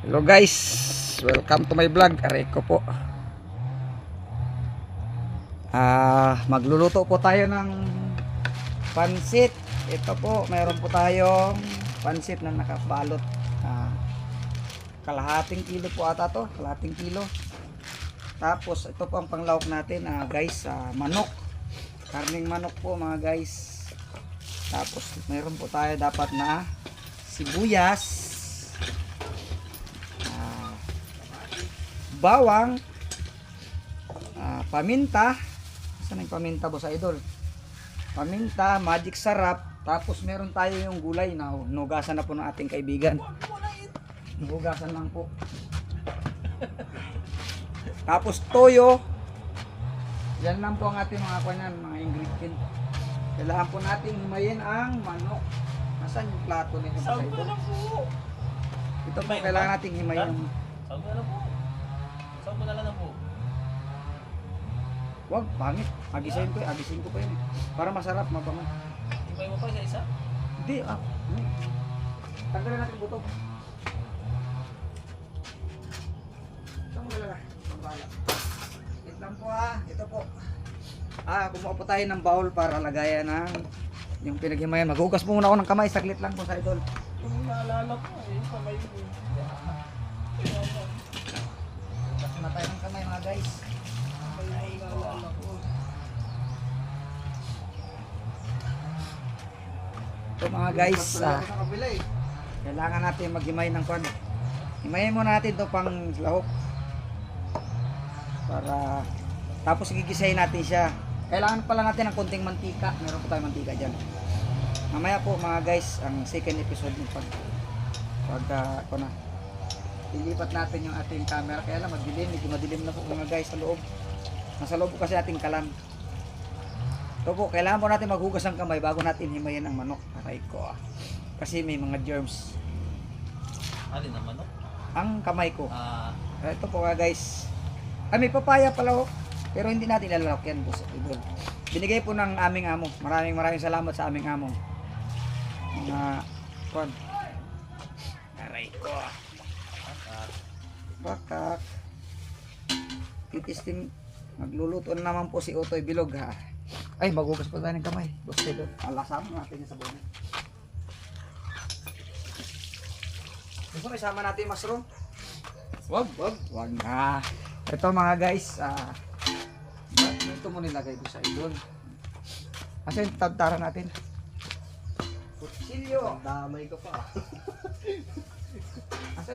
Hello guys, welcome to my vlog. Aray ko po. Magluluto po tayo ng pansit. Ito po, mayroon po tayong pansit na nakabalot. Kalahating kilo po ata to, kalahating kilo. Tapos ito po ang panglawak natin, guys, manok. Karning manok po mga guys. Tapos mayroon po tayo dapat na sibuyas, bawang, paminta. Saan yung paminta, boss idol? Paminta, magic sarap. Tapos meron tayo yung gulay na nugasan na po ng ating kaibigan. Nugasan lang po. Tapos toyo. Yan lang po ang ating mga kanyan, mga ingredient. Kailangan po natin himayin ang manok. Nasaan yung plato nito, boss idol? Ito po, kailangan natin himayin ang... Sabi na lang po. Sabi mo na lang po. Wag, pangit. Agisin ko pa yun. Para masarap, mabango. Himay mo pa isa-isa? Hindi, tanggalin natin buto. Saan mo lalagay? Pambala. Wait lang po ito po. Kumuha po tayo ng bowl para lagayan ng yung pinaghimayan. Maghugas muna ako ng kamay, saglit lang po sa idol. Kung naalala ko kamay mo. Hugas na tayo ng kamay mga guys. Ito mga guys, kailangan natin maghimay ng kwan. Himayin muna natin ito pang lahok. Para tapos gigisahin natin siya. Kailangan pala natin ng konting mantika. Meron po tayong mantika dyan. Mamaya po mga guys, ang second episode ng pagka na ilipat natin yung ating camera. Kaya lang madilim, medyo madilim na po mga guys sa loob. Nasa loob po kasi ating kalan. Ito po, kailangan po natin maghugas ng kamay bago natin himayin ang manok. Aray ko kasi may mga germs. Alin ang manok? Ang kamay ko. Ito po mga guys. May papaya pala pero hindi natin ilalawak yan, boss. Binigay po ng aming amo. Maraming salamat sa aming amo. Mga kwan. Aray ko. Pakak. Titisting. Magluluto na naman po si Otoy Bilog Ay, maghugas pa tayo ng kamay. Boss, ito. Alasama natin yung sabon. Gusto mo isama natin yung mushroom? Wag na. Ito mga guys, ito mo nilagay ko sa idol. Kasi yung tantara natin. Kutsilyo. Damay ka pa.